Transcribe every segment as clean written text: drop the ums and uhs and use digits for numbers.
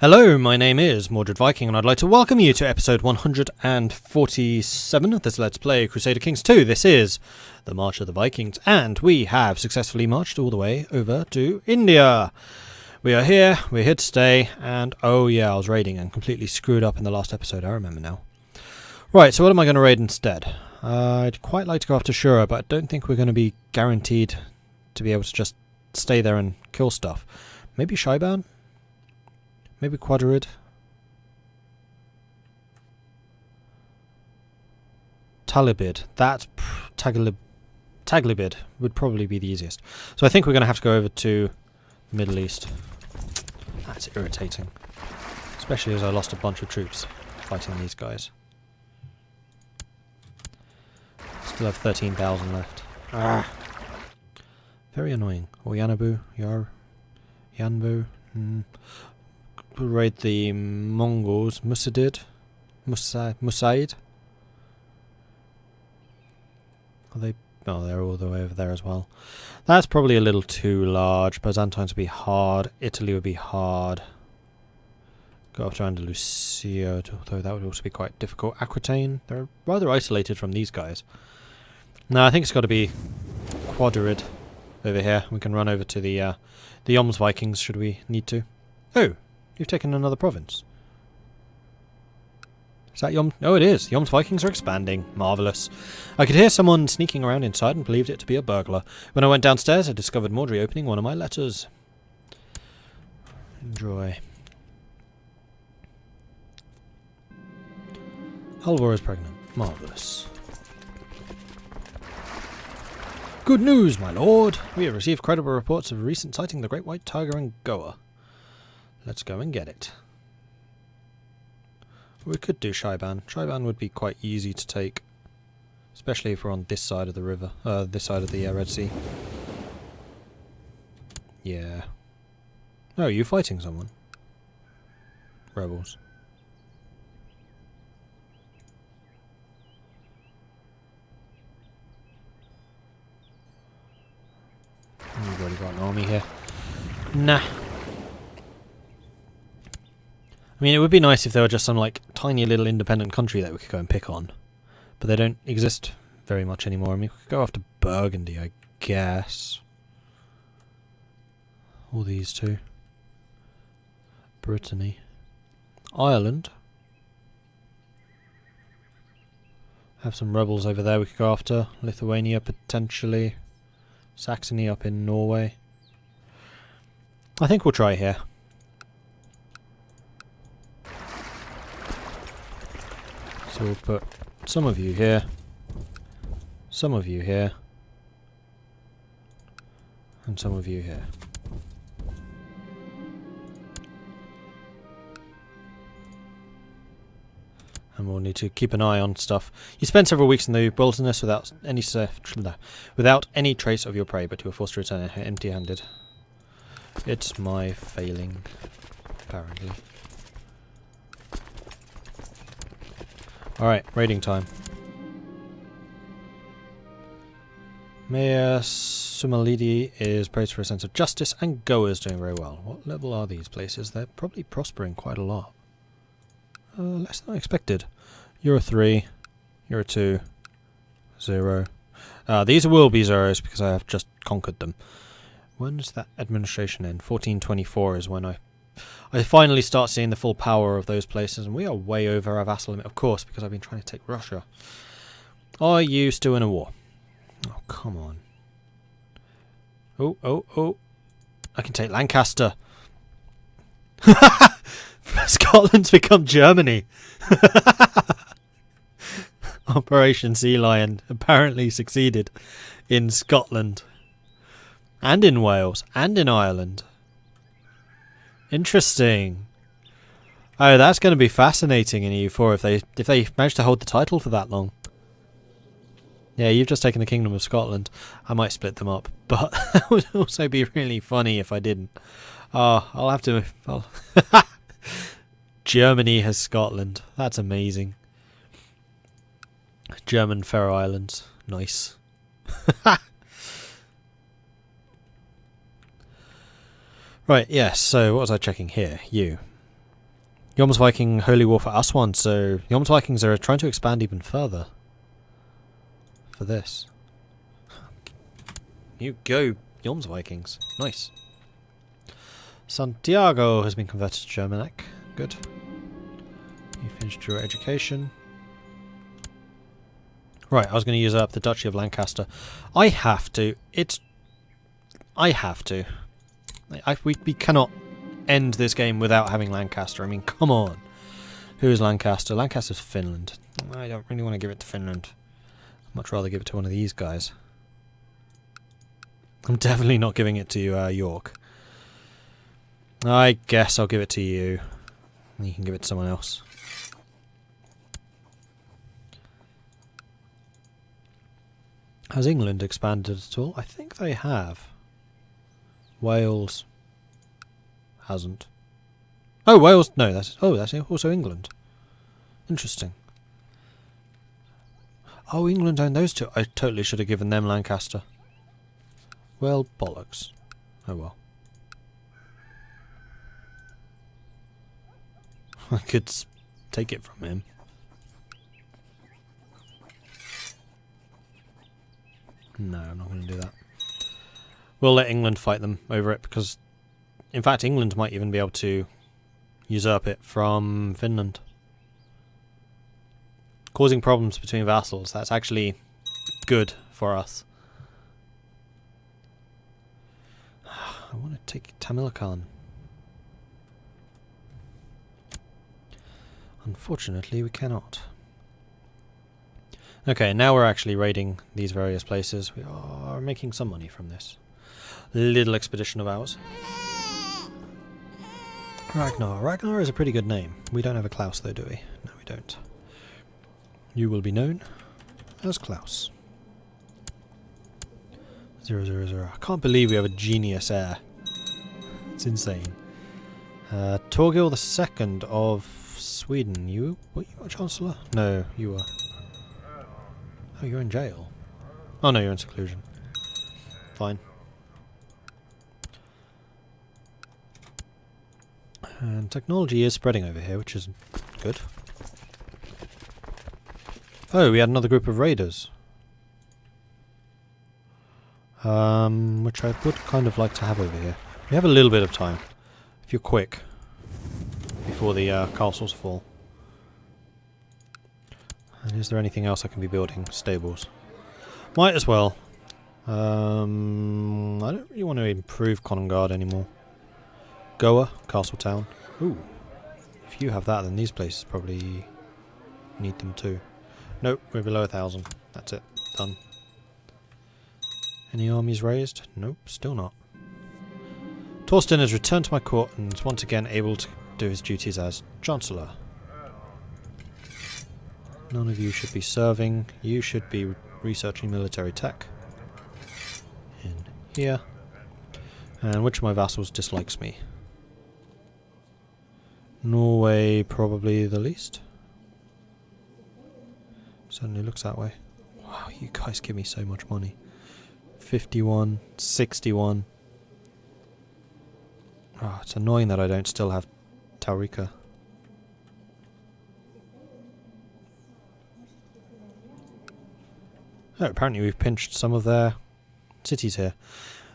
Hello, my name is Mordred Viking, and I'd like to welcome you to episode 147 of this Let's Play Crusader Kings II. This is the March of the Vikings, and we have successfully marched all the way over to India. We are here, we're here to stay, and oh yeah, I was raiding and completely screwed up in the last episode, I remember now. Right, so what am I going to raid instead? I'd quite like to go after Shura, but I don't think we're going to be guaranteed to be able to just stay there and kill stuff. Maybe Shaiban? Maybe Quadrid. Taglibid. Taglibid would probably be the easiest. So I think we're going to have to go over to the Middle East. That's irritating. Especially as I lost a bunch of troops fighting these guys. Still have 13,000 left. Ah. Very annoying. Or Yanabu. Yanbu. We'll raid the Mongols. Musaid. Are they? Oh, they're all the way over there as well. That's probably a little too large. Byzantines would be hard. Italy would be hard. Go up to Andalusia, although that would also be quite difficult. Aquitaine. They're rather isolated from these guys. No, I think it's got to be Quadrid over here. We can run over to the Yoms Vikings should we need to. Oh! You've taken another province. Is that Yom? Oh, it is. Yom's Vikings are expanding. Marvellous. I could hear someone sneaking around inside and believed it to be a burglar. When I went downstairs, I discovered Mordred opening one of my letters. Enjoy. Halvor is pregnant. Marvellous. Good news, my lord. We have received credible reports of a recent sighting of the Great White Tiger in Goa. Let's go and get it. We could do Shaiban. Shaiban would be quite easy to take. Especially if we're on this side of the river. This side of the Red Sea. Yeah. Oh, are you fighting someone? Rebels. You've already got an army here. Nah. I mean, it would be nice if there were just some, like, tiny little independent country that we could go and pick on. But they don't exist very much anymore. I mean, we could go after Burgundy, I guess. All these two. Brittany. Ireland. Have some rebels over there we could go after. Lithuania, potentially. Saxony up in Norway. I think we'll try here. So we'll put some of you here, some of you here, and some of you here. And we'll need to keep an eye on stuff. You spend several weeks in the wilderness without any trace of your prey, but you are forced to return empty-handed. It's my failing, apparently. Alright, raiding time. Mayor Sumalidi is praised for a sense of justice, and Goa is doing very well. What level are these places? They're probably prospering quite a lot. Less than I expected. You're a 3. You're a 2. 0. These will be zeros because I have just conquered them. When does that administration end? 1424 is when I finally start seeing the full power of those places, and we are way over our vassal limit, of course, because I've been trying to take Russia. Are you still in a war? Oh, come on. Oh. I can take Lancaster. Scotland's become Germany. Operation Sea Lion apparently succeeded in Scotland. And in Wales. And in Ireland. Interesting. Oh, that's going to be fascinating in EU4 if they manage to hold the title for that long. Yeah, you've just taken the Kingdom of Scotland. I might split them up, but that would also be really funny if I didn't. Oh, I'll have to... Germany has Scotland. That's amazing. German Faroe Islands. Nice. Right, yes, so what was I checking here? You. Viking Holy War for us one, so the Vikings are trying to expand even further for this. You go, Vikings. Nice. Santiago has been converted to Germanic. Good. You finished your education. Right, I was going to use up the Duchy of Lancaster. I have to. We cannot end this game without having Lancaster. I mean, come on. Who is Lancaster? Lancaster's Finland. I don't really want to give it to Finland. I'd much rather give it to one of these guys. I'm definitely not giving it to York. I guess I'll give it to you. You can give it to someone else. Has England expanded at all? I think they have. Wales hasn't. Oh, Wales. No, that's also England. Interesting. Oh, England owned those two. I totally should have given them Lancaster. Well, bollocks. Oh well. I could take it from him. No, I'm not going to do that. We'll let England fight them over it because, in fact, England might even be able to usurp it from Finland. Causing problems between vassals. That's actually good for us. I want to take Tamilkan. Unfortunately, we cannot. Okay, now we're actually raiding these various places. We are making some money from this little expedition of ours. Ragnar. Ragnar is a pretty good name. We don't have a Klaus though, do we? No, we don't. You will be known as Klaus. 000. I can't believe we have a genius heir. It's insane. Torgil II of Sweden. Were you a Chancellor? No, you were. Oh, you're in jail. Oh no, you're in seclusion. Fine. And technology is spreading over here, which is good. Oh, we had another group of raiders. Which I would kind of like to have over here. We have a little bit of time. If you're quick. Before the castles fall. And is there anything else I can be building? Stables. Might as well. I don't really want to improve Konugard anymore. Goa, Castle Town. Ooh. If you have that, then these places probably need them too. Nope, we're below 1,000. That's it. Done. Any armies raised? Nope, still not. Torsten has returned to my court and is once again able to do his duties as Chancellor. None of you should be serving. You should be researching military tech. In here. And which of my vassals dislikes me? Norway, probably the least. Certainly looks that way. Wow, you guys give me so much money. 51, 61. Oh, it's annoying that I don't still have Taurika. Oh, apparently we've pinched some of their cities here.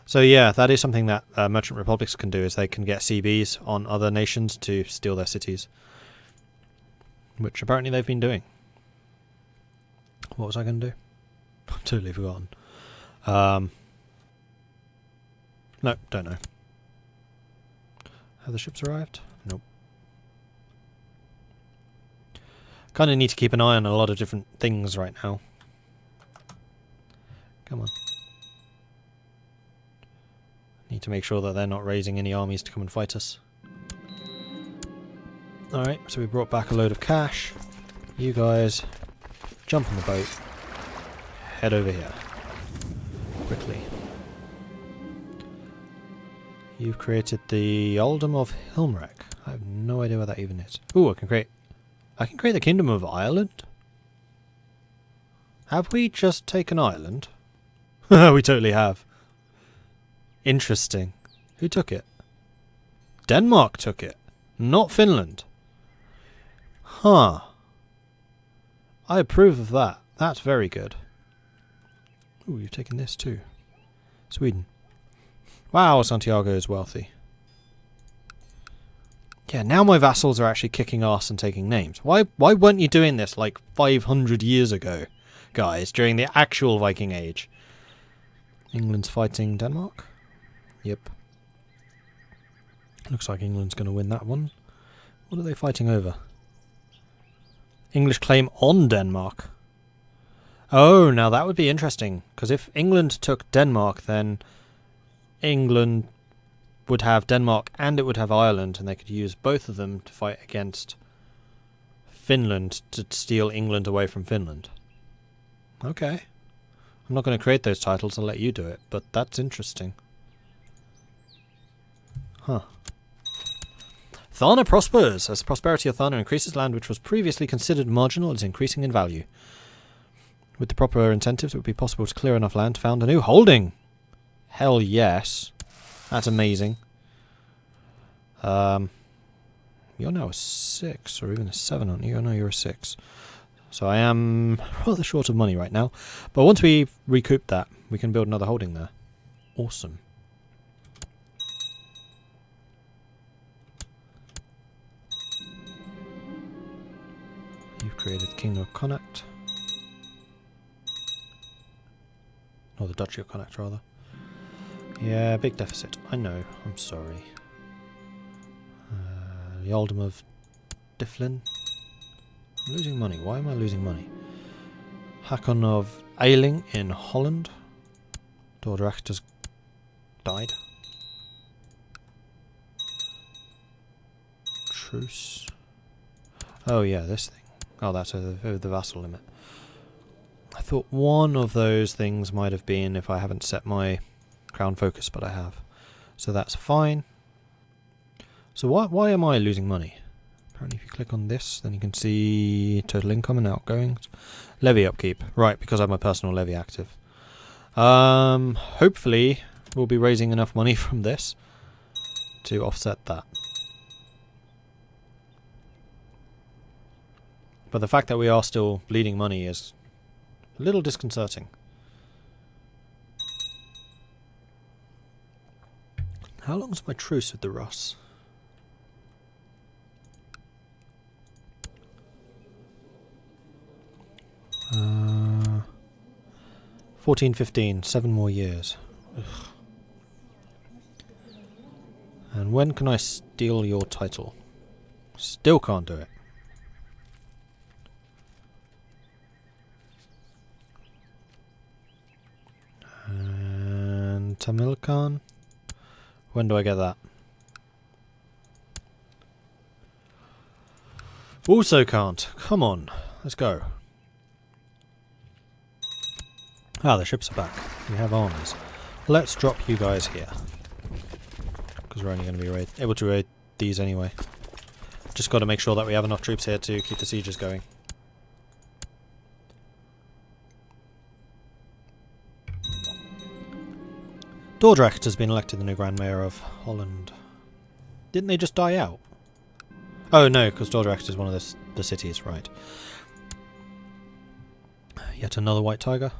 So yeah, that is something that merchant republics can do, is they can get CBs on other nations to steal their cities. Which apparently they've been doing. What was I going to do? I've totally forgotten. No, don't know. Have the ships arrived? Nope. Kind of need to keep an eye on a lot of different things right now. Come on. Need to make sure that they're not raising any armies to come and fight us. Alright, so we brought back a load of cash. You guys, jump on the boat. Head over here. Quickly. You've created the Earldom of Hilmrek. I have no idea what that even is. Ooh, I can create the Kingdom of Ireland? Have we just taken Ireland? We totally have. Interesting. Who took it? Denmark took it. Not Finland. Huh. I approve of that. That's very good. Ooh, you've taken this too. Sweden. Wow, Santiago is wealthy. Yeah, now my vassals are actually kicking ass and taking names. Why weren't you doing this like 500 years ago, guys, during the actual Viking Age? England's fighting Denmark? Yep. Looks like England's going to win that one. What are they fighting over? English claim on Denmark. Oh, now that would be interesting, because if England took Denmark, then England would have Denmark and it would have Ireland, and they could use both of them to fight against Finland to steal England away from Finland. Okay. I'm not going to create those titles, I'll let you do it, but that's interesting. Huh. Tharna prospers. As the prosperity of Tharna increases, land which was previously considered marginal is increasing in value. With the proper incentives, it would be possible to clear enough land to found a new holding. Hell yes. That's amazing. You're now a 6, or even a 7, aren't you? Oh no, you're a 6. So I am rather short of money right now. But once we recoup that, we can build another holding there. Awesome. You've created the Kingdom of Connacht. Or the Duchy of Connacht, rather. Yeah, big deficit. I know. I'm sorry. The Earldom of Dyflin. I'm losing money. Why am I losing money? Hakon of Eiling in Holland. Dordrecht has died. Truce. Oh yeah, this thing. Oh, that's over the vassal limit. I thought one of those things might have been if I haven't set my crown focus, but I have. So that's fine. So why am I losing money? Apparently if you click on this, then you can see total income and outgoings. Levy upkeep. Right, because I have my personal levy active. Hopefully we'll be raising enough money from this to offset that. But the fact that we are still bleeding money is a little disconcerting. How long's my truce with the Russ? Uh, 14-15, 7 more years. Ugh. And when can I steal your title? Still can't do it. And Tamil Khan? When do I get that? Also can't. Come on, let's go. Ah, the ships are back. We have armies. Let's drop you guys here. Because we're only going to be able to raid these anyway. Just got to make sure that we have enough troops here to keep the sieges going. Dordrecht has been elected the new Grand Mayor of Holland. Didn't they just die out? Oh no, because Dordrecht is one of the cities, right. Yet another white tiger.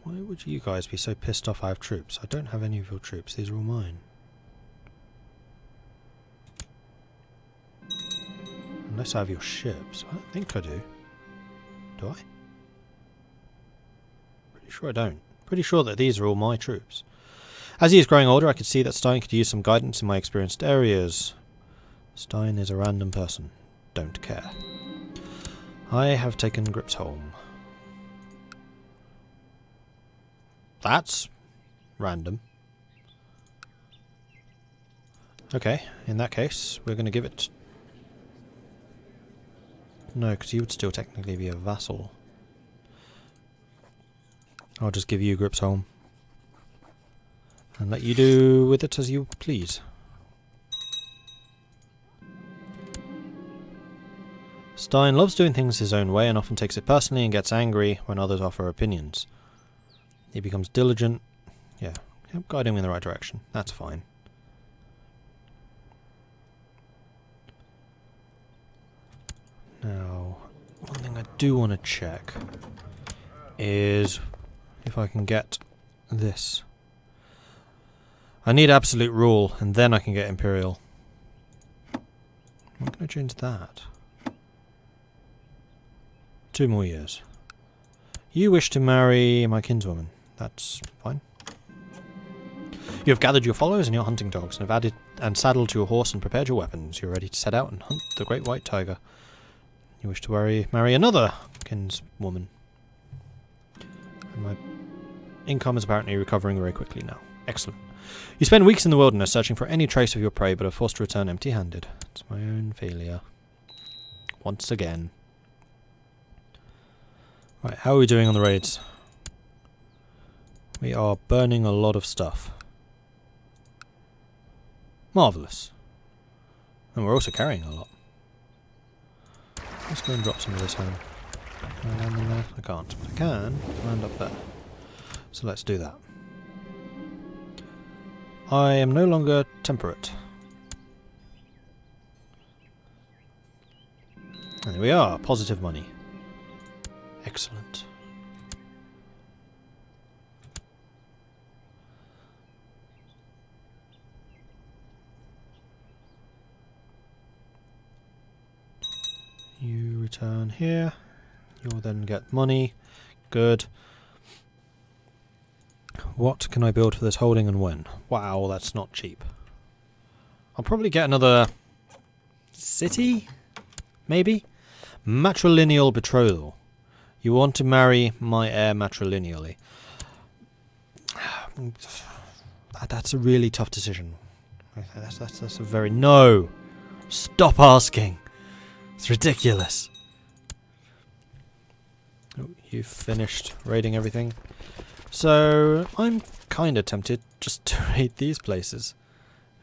Why would you guys be so pissed off I have troops? I don't have any of your troops, these are all mine. Unless I have your ships. I don't think I do. Do I? Pretty sure I don't. Pretty sure that these are all my troops. As he is growing older, I could see that Stein could use some guidance in my experienced areas. Stein is a random person. Don't care. I have taken Gripsholm. That's random. Okay, in that case, we're going to give it... No, because you would still technically be a vassal. I'll just give you Gripsholm. And let you do with it as you please. Stein loves doing things his own way and often takes it personally and gets angry when others offer opinions. He becomes diligent. Yeah, guide him in the right direction. That's fine. Now, one thing I do want to check is if I can get this. I need absolute rule, and then I can get imperial. I'm going to change that. 2 more years. You wish to marry my kinswoman. That's fine. You have gathered your followers and your hunting dogs, and have added and saddled your horse and prepared your weapons. You are ready to set out and hunt the great white tiger. You wish to marry another kinswoman. And my income is apparently recovering very quickly now. Excellent. You spend weeks in the wilderness searching for any trace of your prey, but are forced to return empty-handed. It's my own failure. Once again. Right, how are we doing on the raids? We are burning a lot of stuff. Marvellous. And we're also carrying a lot. Let's go and drop some of this home. Can I land in there? I can't. But I can land up there. So let's do that. I am no longer temperate. And there we are. Positive money. Excellent. You return here. You'll then get money. Good. What can I build for this holding and when? Wow, that's not cheap. I'll probably get another city? Maybe? Matrilineal betrothal. You want to marry my heir matrilineally. That's a really tough decision. That's a very... No! Stop asking! It's ridiculous. Oh, you've finished raiding everything. So, I'm kind of tempted just to raid these places.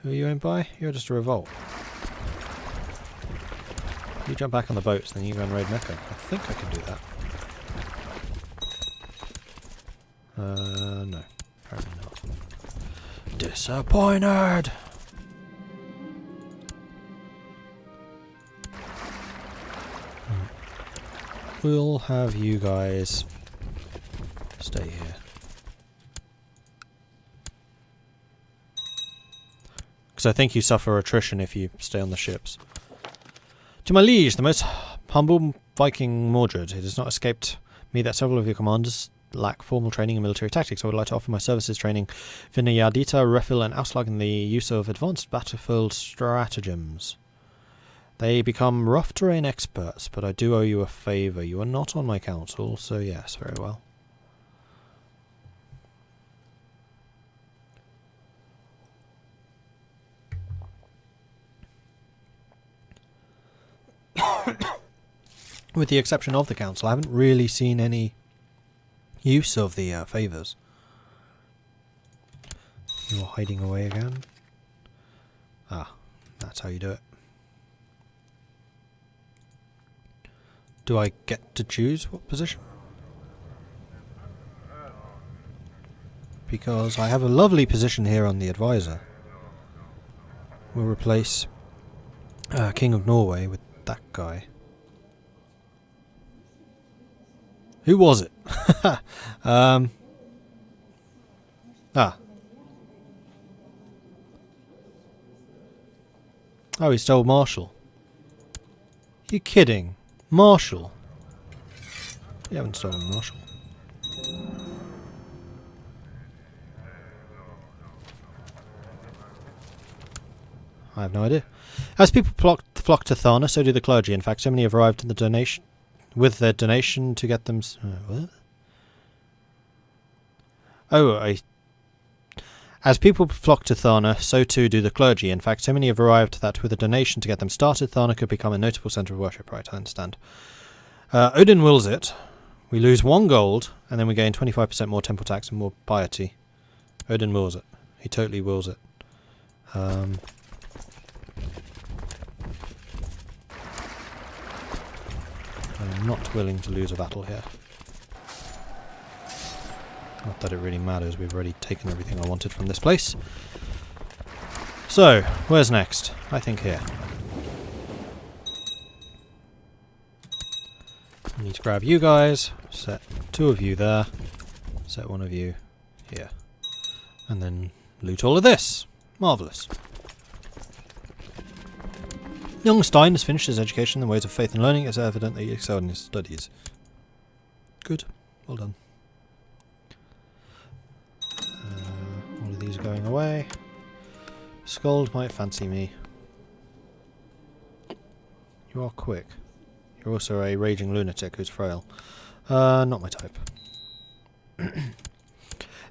Who are you owned by? You're just a revolt. You jump back on the boats, then you go and raid Mecca. I think I can do that. No. Apparently not. Disappointed! We'll have you guys stay here. Because I think you suffer attrition if you stay on the ships. To my liege, the most humble Viking Mordred, it has not escaped me that several of your commanders lack formal training in military tactics. I would like to offer my services training Vinayadita, Refil and Auslag in the use of advanced battlefield stratagems. They become rough terrain experts, but I do owe you a favour. You are not on my council, so yes, very well. With the exception of the council, I haven't really seen any use of the favours. You're hiding away again? Ah, that's how you do it. Do I get to choose what position? Because I have a lovely position here on the advisor. We'll replace King of Norway with that guy. Who was it? Ah. Oh, he stole Marshall. You kidding? Marshall? You haven't stolen Marshall. I have no idea. As people flock to Tharna, so do the clergy. In fact, so many have arrived in the donation with their donation to get them. What? Oh, as people flock to Tharna, so too do the clergy. In fact, so many have arrived that with a donation to get them started, Tharna could become a notable centre of worship. Right, I understand. Odin wills it. We lose 1 gold, and then we gain 25% more temple tax and more piety. Odin wills it. He totally wills it. I'm not willing to lose a battle here. Not that it really matters, we've already taken everything I wanted from this place. So, where's next? I think here. need to grab you guys, set 2 of you there, set 1 of you here, and then loot all of this. Marvellous. Young Stein has finished his education in the ways of faith and learning. It's evident that he excelled in his studies. Good. Well done. All of these are going away. Skald might fancy me. You are quick. You're also a raging lunatic who's frail. Not my type.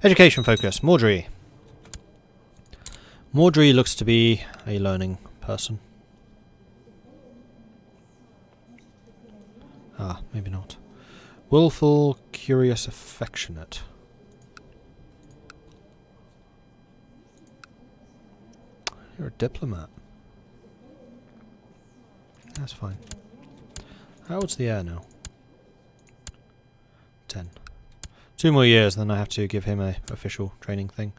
Education focus. Mordred. Mordred looks to be a learning person. Ah, maybe not. Willful, curious, affectionate. You're a diplomat. That's fine. How old's the heir now? 10. 2 more years, then I have to give him a official training thing.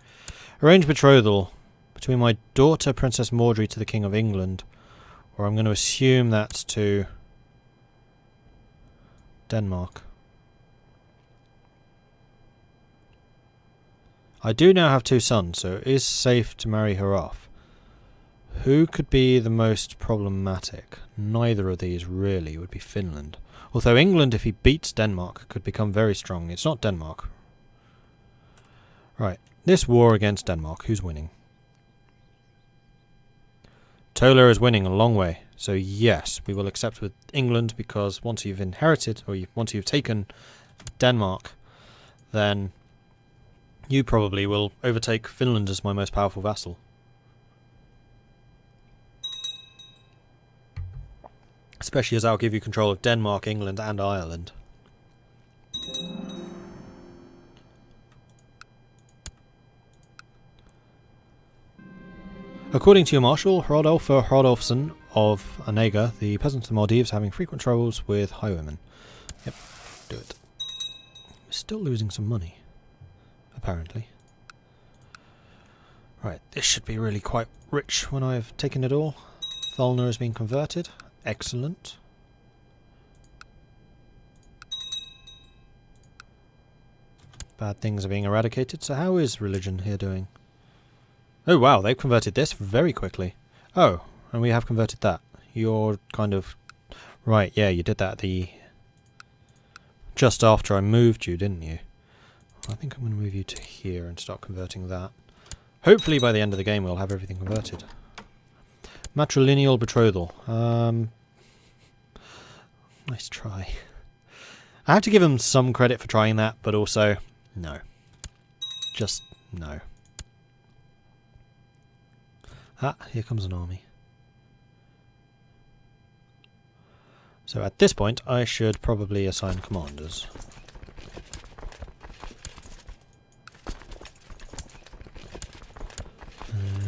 Arrange betrothal between my daughter, Princess Mordred, to the King of England, or I'm going to assume that's to Denmark. I do now have 2 sons, so it is safe to marry her off. Who could be the most problematic? Neither of these really would be Finland. Although England, if he beats Denmark, could become very strong. It's not Denmark. Right, this war against Denmark, who's winning? Tola is winning a long way. So yes, we will accept with England, because once you've inherited, or once you've taken Denmark, then you probably will overtake Finland as my most powerful vassal. Especially as that'll give you control of Denmark, England and Ireland. According to your marshal, Hrodolfur Hrodolfsson of Onega, the peasants of the Maldives having frequent troubles with highwaymen. Yep, do it. We're still losing some money, apparently. Right, this should be really quite rich when I've taken it all. Thalna has been converted. Excellent. Bad things are being eradicated, so how is religion here doing? Oh wow, they've converted this very quickly. Oh, and we have converted that. You're kind of... Right, yeah, you did that just after I moved you, didn't you? I think I'm going to move you to here and start converting that. Hopefully by the end of the game we'll have everything converted. Matrilineal betrothal. Nice try. I have to give him some credit for trying that, but also, no. Just, no. Ah, here comes an army. So at this point, I should probably assign commanders.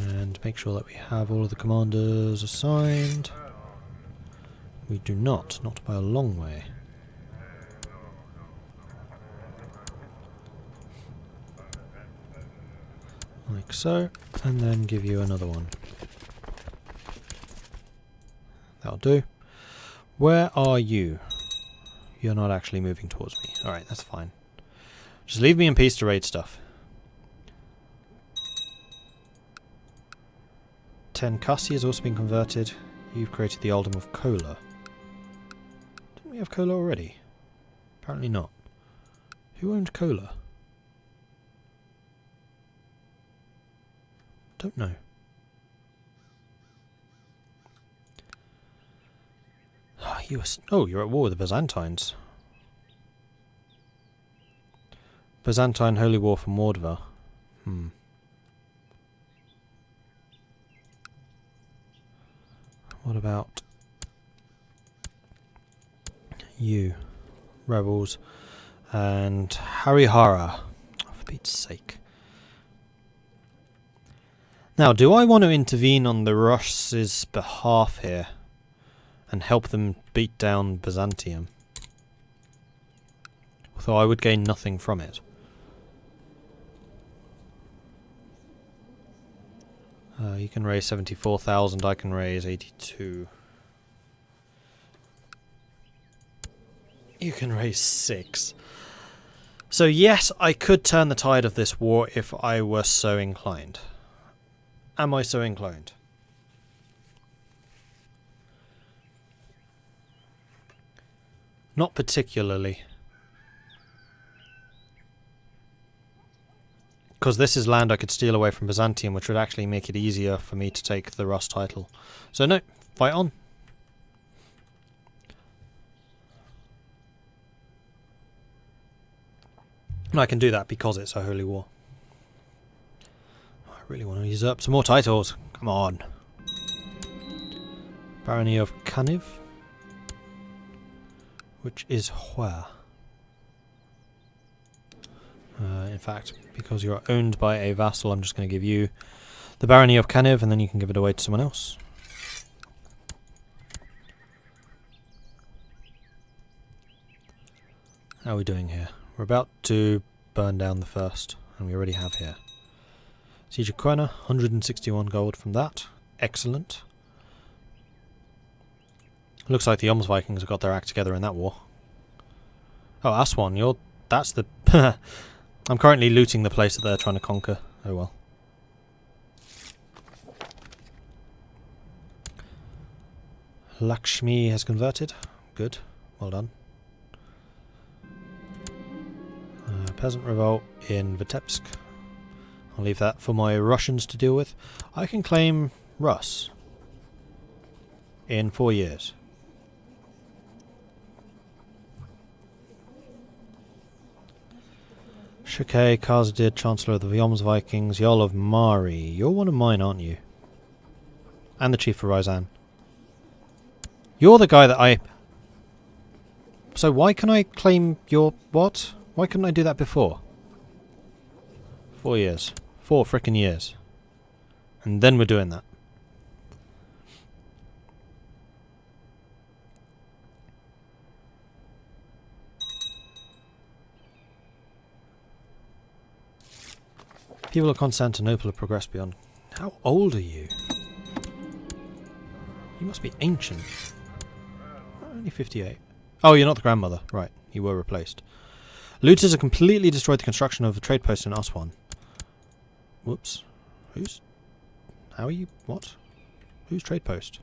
And make sure that we have all of the commanders assigned. We do not by a long way. Like so, and then give you another one. That'll do. Where are you? You're not actually moving towards me. Alright, that's fine. Just leave me in peace to raid stuff. Tenkasi has also been converted. You've created the Earldom of Kola. Didn't we have Kola already? Apparently not. Who owned Kola? Don't know. Oh, you're at war with the Byzantines. Byzantine Holy War for Mordva. What about you? Rebels and Harihara. Oh, for Pete's sake. Now, do I want to intervene on the Russians' behalf here and help them beat down Byzantium? Although I would gain nothing from it. You can raise 74,000, I can raise 82. You can raise 6. So yes, I could turn the tide of this war if I were so inclined. Am I so inclined? Not particularly. Because this is land I could steal away from Byzantium, which would actually make it easier for me to take the Rus title. So no, fight on. And I can do that because it's a holy war. I really want to usurp some more titles. Come on. Barony of Kiev. Which is where? In fact, because you're owned by a vassal, I'm just going to give you the Barony of Kiev, and then you can give it away to someone else. How are we doing here? We're about to burn down the first, and we already have here. Siege of Quena, 161 gold from that. Excellent. Looks like the Vikings have got their act together in that war. Oh, Aswan, that's the... I'm currently looting the place that they're trying to conquer. Oh well. Lakshmi has converted. Good. Well done. Peasant revolt in Vitebsk. I'll leave that for my Russians to deal with. I can claim Rus in 4 years. Shukay, Kazadid, Chancellor of the Vikings, Jarl of Mari. You're one of mine, aren't you? And the Chief of Ryzan. You're the guy that I... So why can I claim your... What? Why couldn't I do that before? 4 years. 4 frickin' years. And then we're doing that. People of Constantinople have progressed beyond... How old are you? You must be ancient. Only 58. Oh, you're not the grandmother. Right, you were replaced. Looters have completely destroyed the construction of a trade post in Aswan. Whoops. Who's... How are you... What? Whose trade post?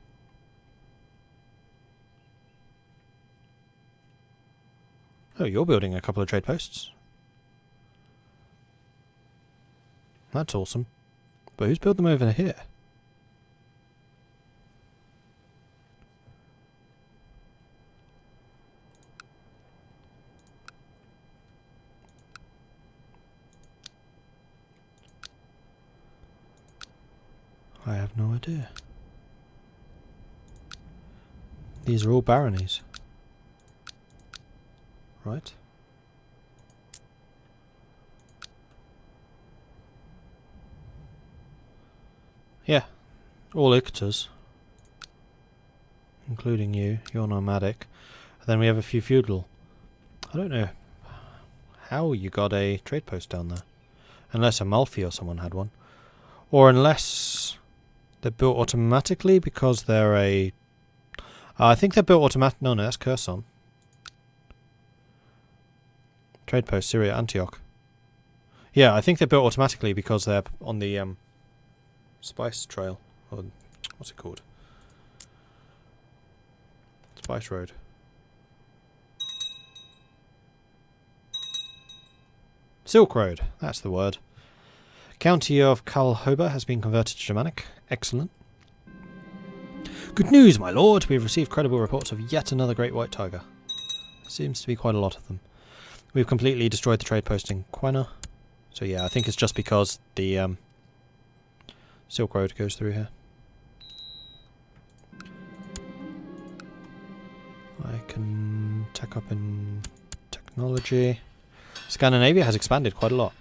Oh, you're building a couple of trade posts. That's awesome. But who's built them over here? I have no idea. These are all baronies. Right? Yeah. All Ictors. Including you. You're nomadic. And then we have a few feudal. I don't know how you got a trade post down there. Unless Amalfi or someone had one. Or unless... they're built automatically because they're a... I think they're built automatic... No, that's Kherson. Trade post, Syria, Antioch. Yeah, I think they're built automatically because they're on the Spice Trail. Or what's it called? Spice Road. Silk Road, that's the word. County of Kalhoba has been converted to Germanic. Excellent. Good news, my lord! We have received credible reports of yet another great white tiger. There seems to be quite a lot of them. We've completely destroyed the trade post in Quena. So yeah, I think it's just because the Silk Road goes through here. I can tech up in technology. Scandinavia has expanded quite a lot.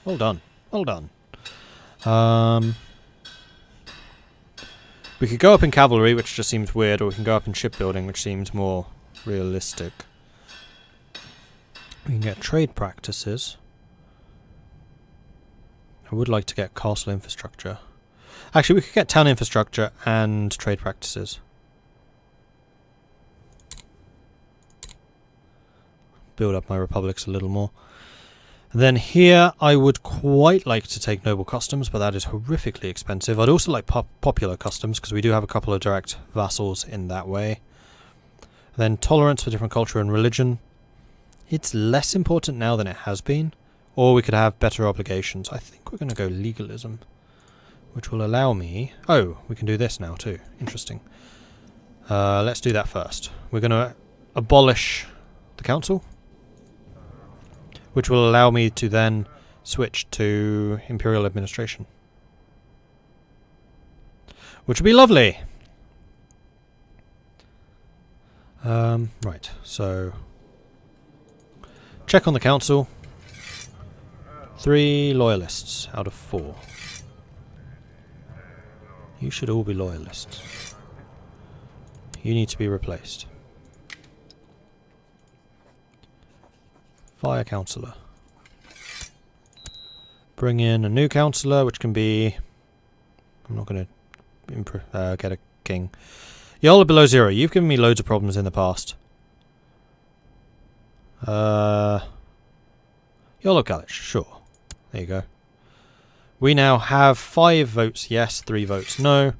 Well done. Well done. We could go up in cavalry, which just seems weird, or we can go up in shipbuilding, which seems more realistic. We can get trade practices. I would like to get castle infrastructure. Actually, we could get town infrastructure and trade practices. build up my republics a little more. And then here I would quite like to take noble customs, but that is horrifically expensive. I'd also like popular customs, because we do have a couple of direct vassals in that way. And then tolerance for different culture and religion. It's less important now than it has been. Or we could have better obligations. I think we're going to go legalism, which will allow me... Oh, we can do this now too. Interesting. Let's do that first. We're going to abolish the council, which will allow me to then switch to imperial administration, which would be lovely. Right, so check on the council. 3 loyalists out of 4. You should all be loyalists. You need to be replaced. Fire councillor. Bring in a new councillor, which can be... I'm not going to get a king. Y'all are below 0. You've given me loads of problems in the past. Y'all of Galich, sure. There you go. We now have 5 votes yes, 3 votes no.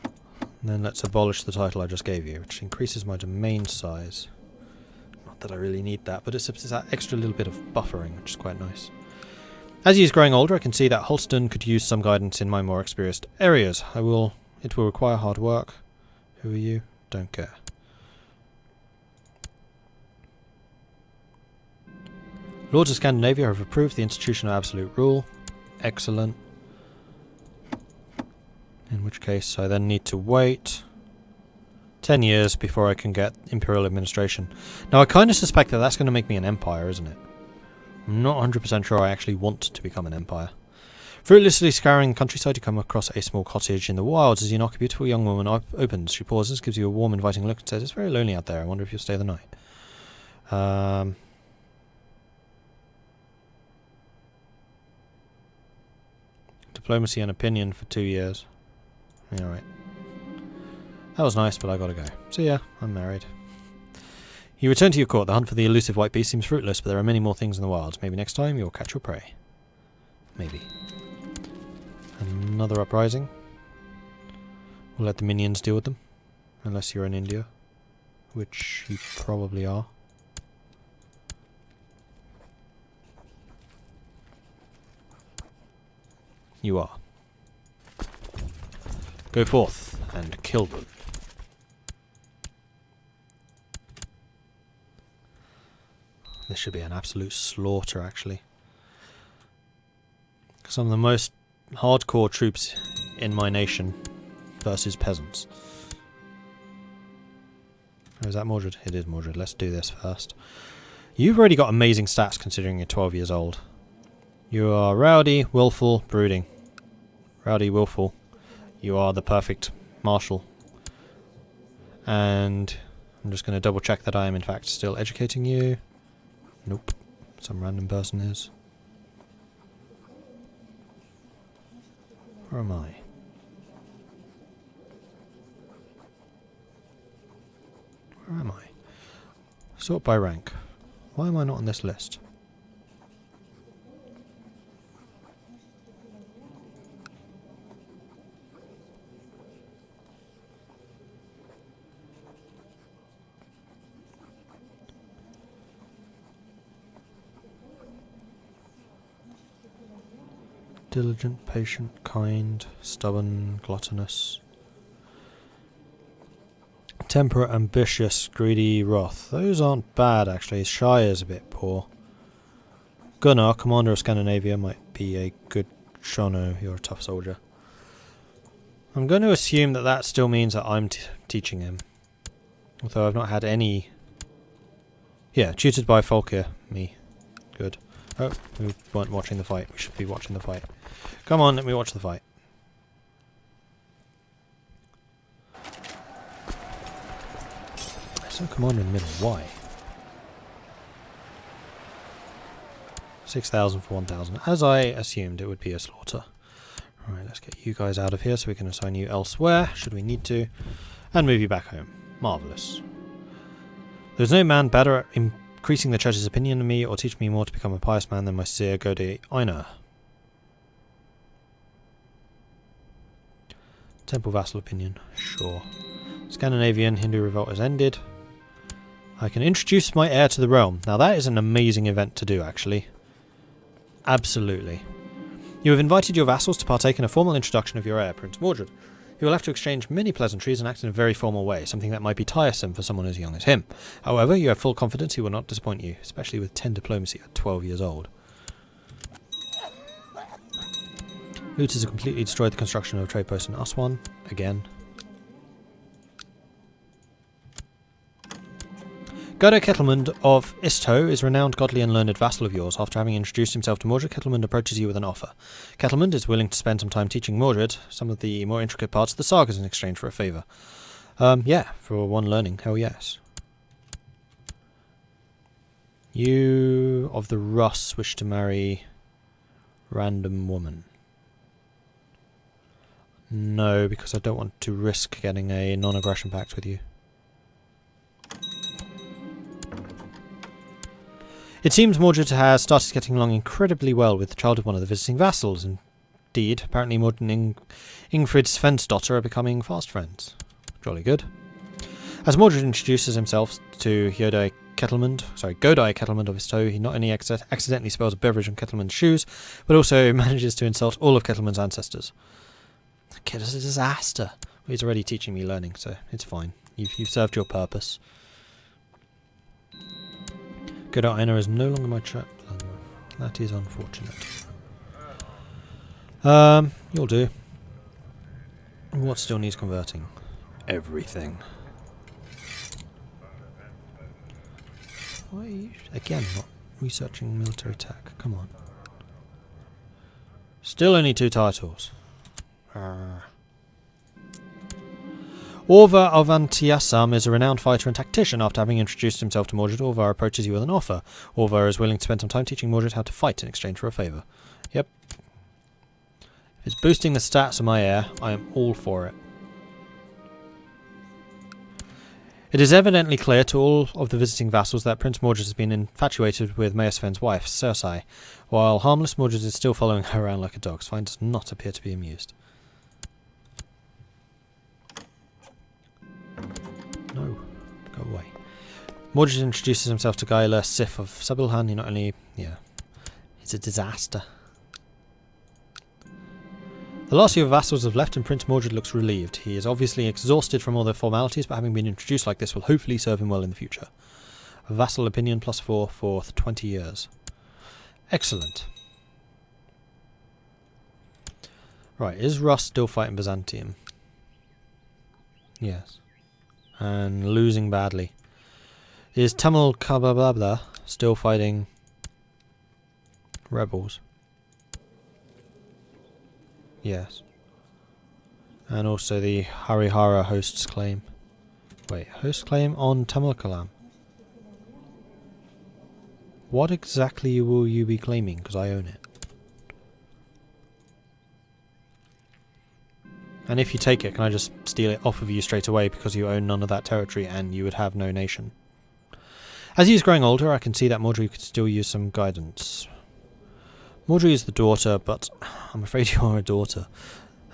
And then let's abolish the title I just gave you, which increases my domain size. Not that I really need that, but it's that extra little bit of buffering, which is quite nice. As he is growing older, I can see that Holston could use some guidance in my more experienced areas. It will require hard work. Who are you? Don't care. Lords of Scandinavia have approved the institution of absolute rule. Excellent. In which case I then need to wait 10 years before I can get imperial administration. Now I kind of suspect that that's going to make me an empire, isn't it? I'm not 100% sure I actually want to become an empire. Fruitlessly scouring the countryside, you come across a small cottage in the wilds. As you knock, a beautiful young woman opens. She pauses, gives you a warm, inviting look and says, "It's very lonely out there. I wonder if you'll stay the night." Diplomacy and opinion for 2 years. Yeah, alright. That was nice, but I gotta go. See ya, I'm married. You return to your court. The hunt for the elusive white beast seems fruitless, but there are many more things in the wilds. Maybe next time you'll catch your prey. Maybe. Another uprising. We'll let the minions deal with them. Unless you're in India. Which you probably are. You are. Go forth and kill them. This should be an absolute slaughter, actually. Some of the most hardcore troops in my nation versus peasants. Oh, is that Mordred? It is Mordred. Let's do this first. You've already got amazing stats considering you're 12 years old. You are rowdy, willful, brooding. Rowdy, willful. You are the perfect marshal. And I'm just going to double check that I am in fact still educating you. Nope. Some random person is. Where am I? Where am I? Sort by rank. Why am I not on this list? Diligent, patient, kind, stubborn, gluttonous. Temperate, ambitious, greedy, wrath. Those aren't bad, actually. Shy is a bit poor. Gunnar, commander of Scandinavia, might be a good shono. You're a tough soldier. I'm going to assume that that still means that I'm teaching him. Although I've not had any... Yeah, tutored by Folkir. Me. Good. Oh, we weren't watching the fight. We should be watching the fight. Come on, let me watch the fight. There's no commander in the middle. Why? 6,000 for 1,000. As I assumed, it would be a slaughter. Alright, let's get you guys out of here so we can assign you elsewhere, should we need to. And move you back home. Marvellous. There is no man better at increasing the church's opinion of me or teaching me more to become a pious man than my seer Gode Einar. Temple vassal opinion, sure. Scandinavian Hindu revolt has ended. I can introduce my heir to the realm. Now that is an amazing event to do, actually. Absolutely. You have invited your vassals to partake in a formal introduction of your heir, Prince Mordred. You will have to exchange many pleasantries and act in a very formal way, something that might be tiresome for someone as young as him. However, you have full confidence he will not disappoint you, especially with 10 diplomacy at 12 years old. Looters have completely destroyed the construction of a trade post in Aswan. Again. Gerdo Kettlemund of Istho is a renowned godly and learned vassal of yours. After having introduced himself to Mordred, Kettlemund approaches you with an offer. Kettlemund is willing to spend some time teaching Mordred some of the more intricate parts of the sagas in exchange for a favour. Yeah, for one learning, hell yes. You of the Russ wish to marry random woman. No, because I don't want to risk getting a non-aggression pact with you. It seems Mordred has started getting along incredibly well with the child of one of the visiting vassals. Indeed, apparently Mordred and Ingfrid Svensdotter are becoming fast friends. Jolly good. As Mordred introduces himself to Godai Kettlemund of his toe, he not only accidentally spills a beverage on Kettlemund's shoes, but also manages to insult all of Kettlemund's ancestors. The kid is a disaster. Well, he's already teaching me learning, so it's fine. You've served your purpose. Good, Einar is no longer my chaplain. That is unfortunate. You'll do. What still needs converting? Everything. Why are you, again, not researching military tech? Come on. Still only 2 titles. Orvar of Antiasam is a renowned fighter and tactician. After having introduced himself to Mordred, Orvar approaches you with an offer. Orvar is willing to spend some time teaching Mordred how to fight in exchange for a favour. Yep. If it's boosting the stats of my heir, I am all for it. It is evidently clear to all of the visiting vassals that Prince Mordred has been infatuated with Maesven's wife, Cersei. While harmless, Mordred is still following her around like a dog. Svein does not appear to be amused. No, go away. Mordred introduces himself to Gaila Sif of Sabilhan. He not only, he's a disaster. The last of your vassals have left and Prince Mordred looks relieved. He is obviously exhausted from all the formalities, but having been introduced like this will hopefully serve him well in the future. A vassal opinion +4 for 20 years. Excellent. Right, is Russ still fighting Byzantium? Yes. And losing badly. Is Tamil Kababla still fighting rebels? Yes. And also the Harihara host's claim. Wait, host claim on Tamil Kalam. What exactly will you be claiming? Because I own it. And if you take it, can I just steal it off of you straight away because you own none of that territory and you would have no nation? As he is growing older, I can see that Mordred could still use some guidance. Mordred is the daughter, but I'm afraid you are a daughter.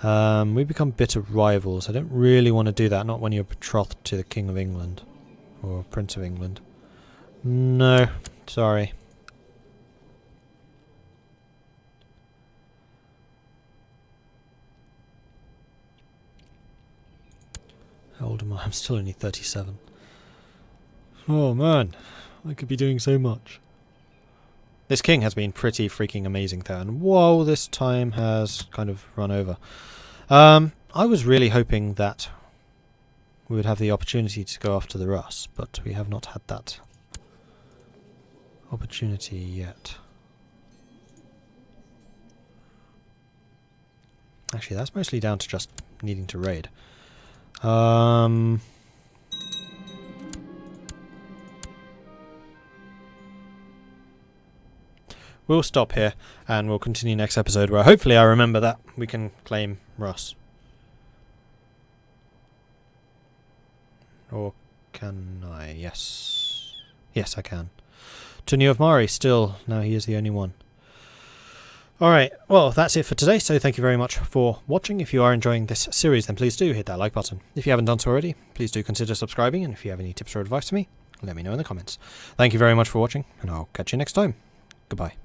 We become bitter rivals. I don't really want to do that, not when you're betrothed to the King of England. Or Prince of England. No, sorry. How old am I? I'm still only 37. Oh man, I could be doing so much. This king has been pretty freaking amazing though, and whoa, this time has kind of run over. I was really hoping that we would have the opportunity to go after the Russ, but we have not had that opportunity yet. Actually, that's mostly down to just needing to raid. We'll stop here and we'll continue next episode where hopefully I remember that we can claim Russ. Or can I? Yes. Yes, I can. Tunio of Mari, still. Now he is the only one. Alright, well, that's it for today, so thank you very much for watching. If you are enjoying this series, then please do hit that like button. If you haven't done so already, please do consider subscribing, and if you have any tips or advice for me, let me know in the comments. Thank you very much for watching, and I'll catch you next time. Goodbye.